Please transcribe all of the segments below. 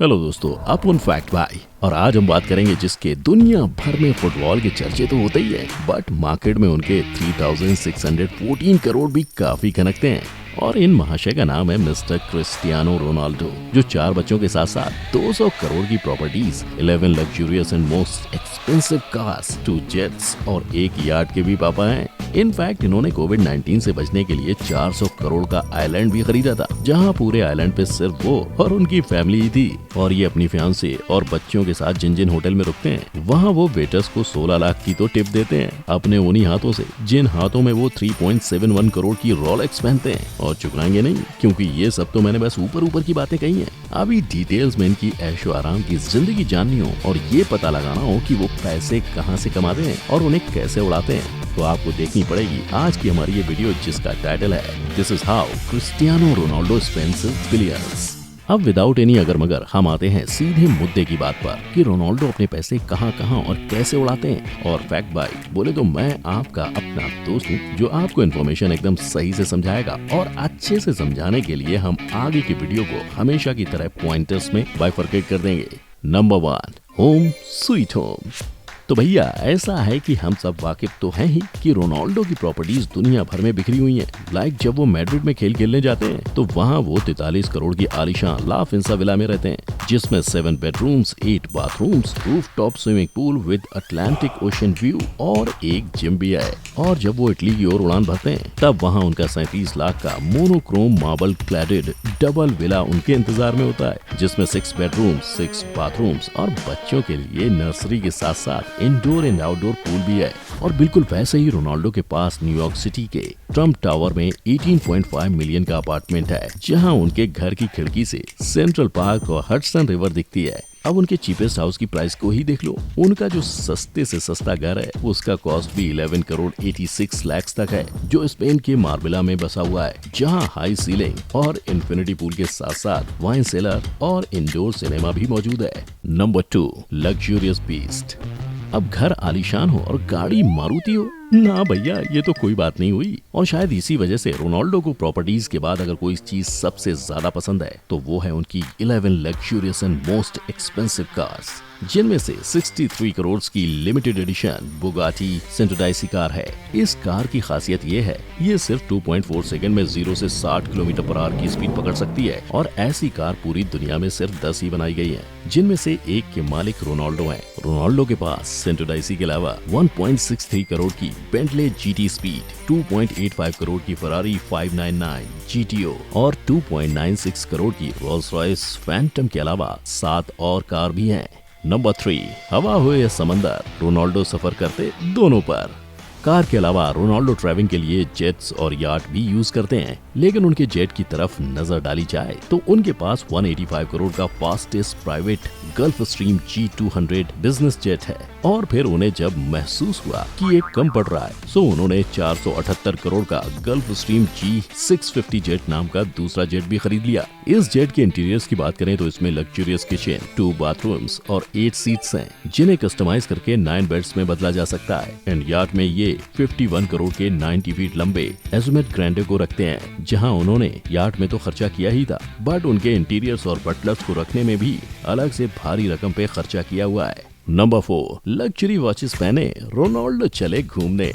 Hello दोस्तों, अपन fact भाई। और आज हम बात करेंगे जिसके दुनिया भर में फुटबॉल के चर्चे तो होते ही है, बट मार्केट में उनके 3614 करोड़ भी काफी खनकते हैं। और इन महाशय का नाम है मिस्टर क्रिस्टियानो रोनाल्डो, जो 4 बच्चों के साथ साथ 200 करोड़ की properties, 11 luxurious and most expensive cars, 2 jets और 1 यार्ड के भी पापा हैं। इनफैक्ट इन्होंने कोविड-19 से बचने के लिए 400 करोड़ का आइलैंड भी खरीदा था, जहां पूरे आइलैंड पे सिर्फ वो और उनकी फैमिली ही थी। और ये अपनी फियांसे और बच्चों के साथ जिन जिन होटल में रुकते हैं, वहाँ वो वेटर्स को 16 लाख की तो टिप देते हैं अपने उन्हीं हाथों से, जिन हाथों में वो 3.71 करोड़ की रोलेक्स पहनते हैं। और चुकराएंगे नहीं, क्योंकि ये सब तो मैंने बस ऊपर ऊपर की बातें कही हैं। अभी डिटेल्स में इनकी ऐशो आराम की जिंदगी जाननी हो और ये पता लगाना हो कि वो पैसे कहाँ से कमाते हैं और उन्हें कैसे उड़ाते हैं, तो आपको देखनी पड़ेगी आज की हमारी ये वीडियो, जिसका टाइटल है this is how Cristiano Ronaldo spends billions. अब विदाउट एनी अगर मगर हम आते हैं सीधे मुद्दे की बात पर कि रोनाल्डो अपने पैसे कहां कहां और कैसे उड़ाते हैं। और फैक्ट भाई बोले तो मैं आपका अपना दोस्त हूं, जो आपको इन्फॉर्मेशन एकदम सही से समझाएगा। और अच्छे से समझाने के लिए हम आगे की वीडियो को हमेशा की तरह पॉइंटर्स में बाइफरकेट कर देंगे। Number 1, home sweet home. तो भैया ऐसा है कि हम सब वाकिफ तो हैं ही कि रोनाल्डो की प्रॉपर्टीज दुनिया भर में बिखरी हुई हैं। लाइक जब वो मैड्रिड में खेल खेलने जाते हैं तो वहाँ वो 43 करोड़ की आलीशान ला फिंसा विला में रहते हैं, जिसमें 7 bedrooms, 8 bathrooms, rooftop swimming pool with Atlantic ocean view और 1 जिम भी है। और जब वो इटली की ओर उड़ान भरते हैं तब वहाँ उनका 37 लाख का मोनोक्रोम मार्बल क्लैडेड डबल विला उनके इंतजार में होता है, जिसमें 6 बेडरूम्स, 6 बाथरूम्स और बच्चों के लिए नर्सरी के साथ साथ इंडोर एंड आउटडोर पूल भी है। और बिल्कुल वैसे ही रोनाल्डो के पास न्यूयॉर्क सिटी के ट्रम्प टावर में 18.5 मिलियन का अपार्टमेंट है, जहां उनके घर की खिड़की से सेंट्रल पार्क और हडसन रिवर दिखती है। अब उनके चीपेस्ट हाउस की प्राइस को ही देख लो। उनका जो सस्ते से सस्ता घर है उसका कॉस्ट भी 11 करोड़ 86 लाख तक है, जो स्पेन के मार्बेला में बसा हुआ है, जहां हाई सीलिंग और इन्फिनिटी पूल के साथ साथ वाइन सेलर और इंडोर सिनेमा भी मौजूद है। Number 2, luxurious beast. अब घर आलीशान हो और गाड़ी मारुति हो, ना भैया ये तो कोई बात नहीं हुई। और शायद इसी वजह से रोनाल्डो को प्रॉपर्टीज के बाद अगर कोई चीज सबसे ज्यादा पसंद है तो वो है उनकी 11 luxurious and most expensive cars, जिनमें से 63 करोड़ की लिमिटेड एडिशन बुगाटी सेंटोडाइसी कार है। इस कार की खासियत ये है, ये सिर्फ 2.4 सेकंड में 0 से 60 किलोमीटर पर आवर की स्पीड पकड़ सकती है। और ऐसी कार पूरी दुनिया में सिर्फ 10 ही बनाई गई है, जिनमें से एक के मालिक रोनाल्डो हैं। रोनाल्डो के पास सेंटोडाइसी के अलावा 1.63 करोड़ की बेंटले जीटी स्पीड, 2.85 करोड़ की फरारी 599 जीटीओ और 2.96 करोड़ की रोल्स रॉयस फैंटम के अलावा 7 और कार भी हैं। नंबर 3, हवा हो या समंदर, रोनाल्डो सफर करते दोनों पर। कार के अलावा रोनाल्डो ट्रैवलिंग के लिए जेट्स और याट भी यूज करते हैं, लेकिन उनके जेट की तरफ नजर डाली जाए तो उनके पास 185 करोड़ का fastest private gulf stream G200 business jet है। और फिर उन्हें जब महसूस हुआ कि ये कम पड़ रहा है, तो उन्होंने 478 करोड़ का गल्फ स्ट्रीम G650 जेट नाम का दूसरा जेट भी खरीद लिया। इस जेट के इंटीरियर्स की बात करें तो इसमें लग्जूरियस किचन, 2 बाथरूम्स और 8 सीट्स हैं, जिन्हें कस्टमाइज करके 9 बेड्स में बदला जा सकता है। एंड यार्ड में ये 51 करोड़ के 90 फीट लंबे एजुमेट ग्रैंडे को रखते हैं, जहां उन्होंने यार्ड में तो खर्चा किया ही था, बट उनके इंटीरियर्स और बटलर्स को रखने में भी अलग से भारी रकम पे खर्चा किया हुआ है। नंबर 4, लग्जरी वॉचेस पहने रोनाल्डो चले घूमने।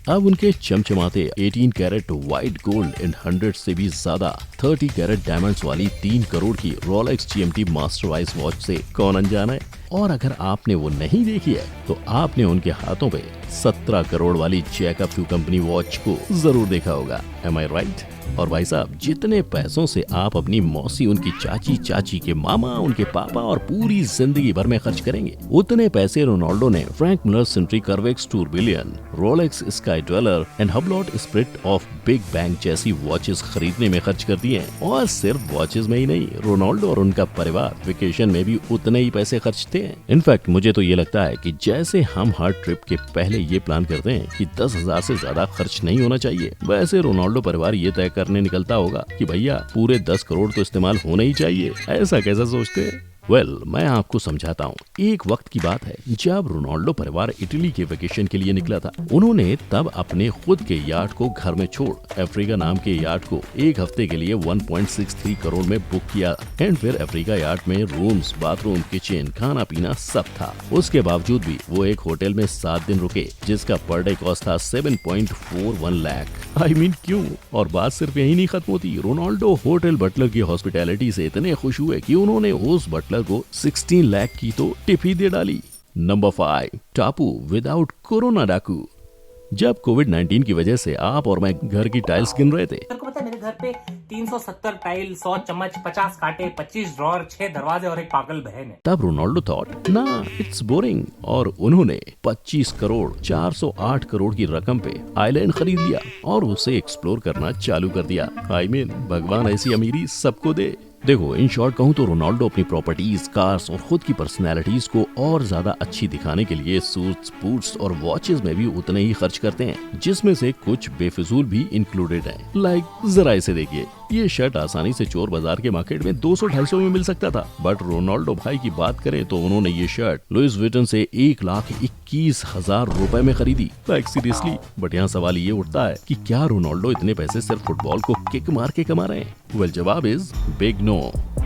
अब उनके चमचमाते 18 कैरेट व्हाइट गोल्ड एंड 100 से भी ज्यादा 30 कैरेट डायमंड्स वाली 3 करोड़ की Rolex GMT master wise watch से कौन अनजान है। और अगर आपने वो नहीं देखी है तो आपने उनके हाथों पे 17 करोड़ वाली जैकब टू कंपनी वॉच को जरूर देखा होगा। एम आई राइट? और भाई साहब, जितने पैसों से आप अपनी मौसी, उनकी चाची, चाची के मामा, उनके पापा और पूरी जिंदगी भर में खर्च करेंगे, उतने पैसे रोनाल्डो ने Franck Muller Cintree Curvex Tourbillon, Rolex Sky Dweller and Hublot Spirit of Big Bang जैसी वॉचेस खरीदने में खर्च कर दिए हैं। और सिर्फ वॉचेस में ही नहीं, रोनाल्डो और उनका परिवार वेकेशन में भी उतने ही पैसे खर्चते हैं। इनफैक्ट मुझे तो ये लगता है कि जैसे हम हर ट्रिप के पहले ये प्लान करते हैं कि 10,000 से ज्यादा खर्च नहीं होना चाहिए, वैसे रोनाल्डो परिवार ये तय करने निकलता होगा कि भैया पूरे 10 करोड़ तो इस्तेमाल होने ही चाहिए। ऐसा कैसा सोचते हैं? मैं आपको समझाता हूँ। एक वक्त की बात है जब रोनाल्डो परिवार इटली के वेकेशन के लिए निकला था। उन्होंने तब अपने खुद के यार्ड को घर में छोड़ अफ्रीका नाम के यार्ड को एक हफ्ते के लिए 1.63 करोड़ में बुक किया। एंड फिर अफ्रीका यार्ड में रूम्स, बाथरूम, किचन, खाना पीना सब था। उसके बावजूद भी वो एक होटल में 7 दिन रुके, जिसका पर डे कॉस्ट था 7.41 लाख। आई मीन क्यों? और बात सिर्फ यही नहीं खत्म होती। रोनाल्डो होटल बटलर की हॉस्पिटैलिटी से इतने खुश हुए कि उन्होंने उस बटलर को 16 लाख की तो टिप ही दे डाली। नंबर 5, टापू विदाउट कोरोना डाकू। जब कोविड-19 की वजह से आप और मैं घर की टाइल्स गिन रहे थे, तेरे को पता है मेरे घर पे 370 टाइल, 100 चम्मच, 50 कांटे, 25 ड्रॉर, 6 दरवाजे और एक पागल बहन है। तब रोनाल्डो थॉट ना इट्स बोरिंग, और उन्होंने 25 करोड़ 408 करोड़ की रकम पे आइलैंड खरीद लिया और उसे एक्सप्लोर करना चालू कर दिया। आई मीन भगवान ऐसी अमीरी सबको दे। देखो, इन शॉर्ट कहूँ तो रोनाल्डो अपनी प्रॉपर्टीज, कार्स और खुद की पर्सनैलिटीज को और ज्यादा अच्छी दिखाने के लिए सूट्स, बूट्स और वॉचेस में भी उतने ही खर्च करते हैं, जिसमें से कुछ बेफिजूल भी इंक्लूडेड हैं। लाइक जरा इसे देखिए, ये शर्ट आसानी से चोर बाजार के मार्केट में 200-250 में मिल सकता था, बट रोनाल्डो भाई की बात करें तो उन्होंने ये शर्ट लुइस विटन से 1,21,000 रुपए में खरीदी। Like seriously. बट यहाँ सवाल ये उठता है कि क्या रोनाल्डो इतने पैसे सिर्फ फुटबॉल को किक मार के कमा रहे हैं? वेल, जवाब इज बिग नो।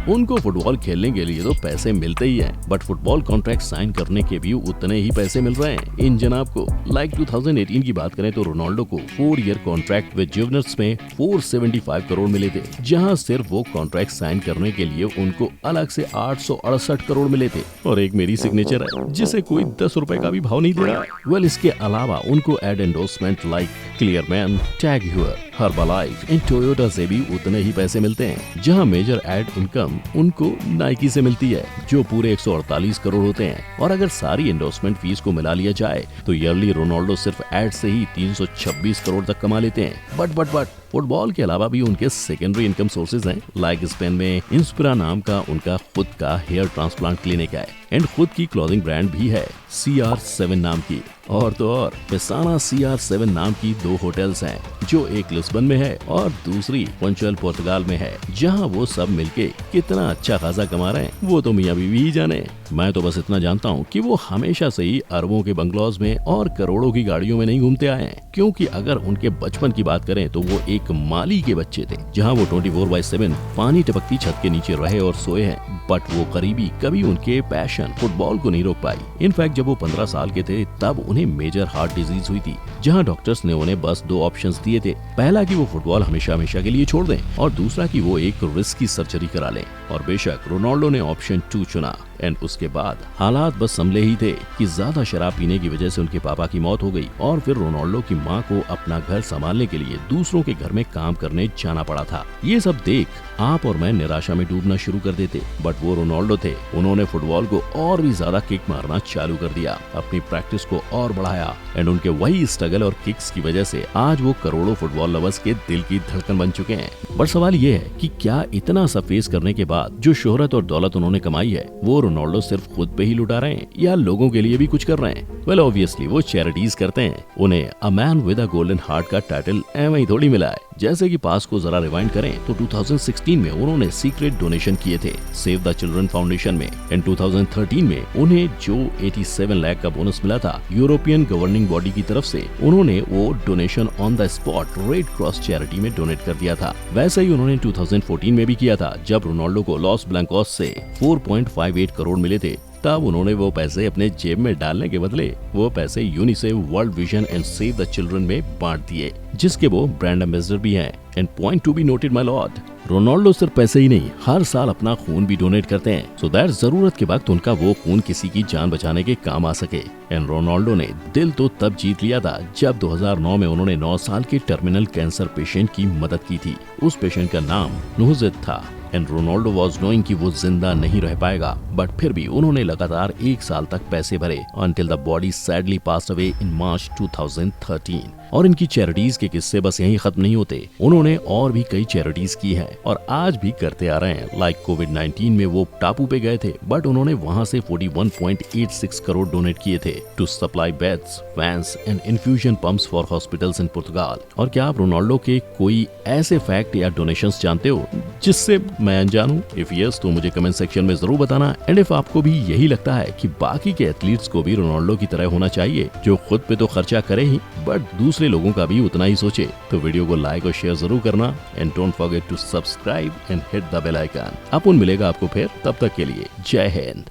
उनको फुटबॉल खेलने के लिए तो पैसे मिलते ही हैं, बट फुटबॉल कॉन्ट्रैक्ट साइन करने के भी उतने ही पैसे मिल रहे हैं इन जनाब को। लाइक 2018 की बात करें तो रोनाल्डो को 4 ईयर कॉन्ट्रैक्ट विद जुवेनट्स में 475 करोड़ मिले थे, जहां सिर्फ वो कॉन्ट्रैक्ट साइन करने के लिए उनको अलग से 868 करोड़ मिले थे। और एक मेरी सिग्नेचर है जिसे कोई 10 रुपए का भी भाव नहीं दे रहा। वेल, इसके अलावा उनको ad endorsement like Clear Men, TAG Heuer, Herbalife and Toyota से भी उतने ही पैसे मिलते हैं, जहां मेजर एड इनकम उनको नाइकी से मिलती है, जो पूरे 148 करोड़ होते हैं। और अगर सारी एंडोर्समेंट फीस को मिला लिया जाए तो ईयरली रोनाल्डो सिर्फ एड से ही 326 करोड़ तक कमा लेते हैं। बट फुटबॉल के अलावा भी उनके सेकेंडरी इनकम सोर्सेज हैं। लाइक स्पेन में इंस्पिरा नाम का उनका खुद का हेयर ट्रांसप्लांट क्लिनिक है, एंड खुद की क्लॉथिंग ब्रांड भी है CR7 नाम की। और तो और पेसाना CR7 नाम की 2 होटल्स हैं, जो एक लिस्बन में है और दूसरी पंचुएल पुर्तगाल में है, जहां वो सब मिलके कितना अच्छा खासा कमा रहे हैं वो तो मियां बीवी ही जाने। मैं तो बस इतना जानता हूँ कि वो हमेशा से ही अरबों के बंगलौज में और करोड़ों की गाड़ियों में नहीं घूमते आए हैं, क्योंकि अगर उनके बचपन की बात करें तो वो एक माली के बच्चे थे, जहाँ वो 24/7 पानी टपकती छत के नीचे रहे और सोए हैं। बट वो करीबी कभी उनके पैशन फुटबॉल को नहीं रोक पाई। इनफैक्ट जब वो 15 साल के थे तब उन्हें मेजर हार्ट डिजीज हुई थी, जहां डॉक्टर्स ने उन्हें बस 2 ऑप्शंस दिए थे। पहला कि वो फुटबॉल हमेशा हमेशा के लिए छोड़ दें, और दूसरा कि वो एक रिस्की सर्जरी करा लें। और बेशक रोनाल्डो ने ऑप्शन 2 चुना। एंड उसके बाद हालात बस संभले ही थे कि ज्यादा शराब पीने की वजह से उनके पापा की मौत हो गई, और फिर रोनाल्डो की मां को अपना घर संभालने के लिए दूसरों के घर में काम करने जाना पड़ा था। ये सब देख आप और मैं निराशा में डूबना शुरू कर देते, बट वो रोनाल्डो थे, उन्होंने फुटबॉल को और भी ज्यादा किक मारना चालू कर दिया, अपनी प्रैक्टिस को और बढ़ाया, एंड उनके वही स्ट्रगल और किक्स की वजह से आज वो करोड़ों फुटबॉल लवर्स के दिल की धड़कन बन चुके हैं। बट सवाल ये है कि क्या इतना सब फेस करने के बाद जो शोहरत और दौलत उन्होंने कमाई है, वो रोनाल्डो सिर्फ खुद पे ही लुटा रहे हैं या लोगों के लिए भी कुछ कर रहे हैं? वेल, ऑब्वियसली वो चैरिटीज करते हैं। उन्हें a man with a golden heart का टाइटल एवं थोड़ी मिला है। जैसे कि पास को जरा रिवाइंड करें तो 2016 में उन्होंने सीक्रेट डोनेशन किए थे सेव द चिल्ड्रन फाउंडेशन में, एंड 2013 में उन्हें जो 87 लाख का बोनस मिला था यूरोपियन गवर्निंग बॉडी की तरफ से, उन्होंने वो donation on the spot red cross charity में डोनेट कर दिया था। वैसे ही उन्होंने 2014 में भी किया था, जब रोनाल्डो को लॉस ब्लैंकोस से 4.58 करोड़ मिले थे। तब उन्होंने वो पैसे अपने जेब में डालने के बदले वो पैसे UNICEF, world vision and save the children में बांट दिए, जिसके वो ब्रांड एम्बेसडर भी हैं। And point to be noted my Lord, Ronaldo सिर्फ पैसे ही नहीं, हर साल अपना खून भी डोनेट करते हैं, सो दैट जरूरत के वक्त उनका वो खून किसी की जान बचाने के काम आ सके। एंड रोनाल्डो ने दिल तो तब जीत लिया था जब 2009 में उन्होंने 9 साल के टर्मिनल कैंसर पेशेंट की मदद की थी। उस पेशेंट का नाम नुहजत था, एंड रोनाल्डो वाज नोइंग कि वो जिंदा नहीं रह पाएगा, बट फिर भी उन्होंने लगातार 1 साल तक पैसे भरे until the body sadly passed away in March 2013। और इनकी चैरिटीज के किस्से बस यहीं खत्म नहीं होते, उन्होंने और भी कई चैरिटीज की हैं और आज भी करते आ रहे हैं। लाइक कोविड-19 में वो टापू पे गए थे, बट उन्होंने वहां से 41.86 करोड़ डोनेट किए थे to supply beds, fans and infusion pumps for hospitals in Portugal. और क्या आप रोनाल्डो के कोई ऐसे फैक्ट या डोनेशंस जानते हो जिससे मैं अनजान हूँ? इफ यस तो मुझे कमेंट सेक्शन में जरूर बताना। एंड इफ आपको भी यही लगता है कि बाकी के एथलीट्स को भी रोनाल्डो की तरह होना चाहिए, जो खुद पे तो खर्चा करे ही बट दूसरे लोगों का भी उतना ही सोचे, तो वीडियो को लाइक और शेयर जरूर करना। And don't forget to subscribe and hit the bell icon. अपन मिलेगा आपको फिर, तब तक के लिए जय हिंद।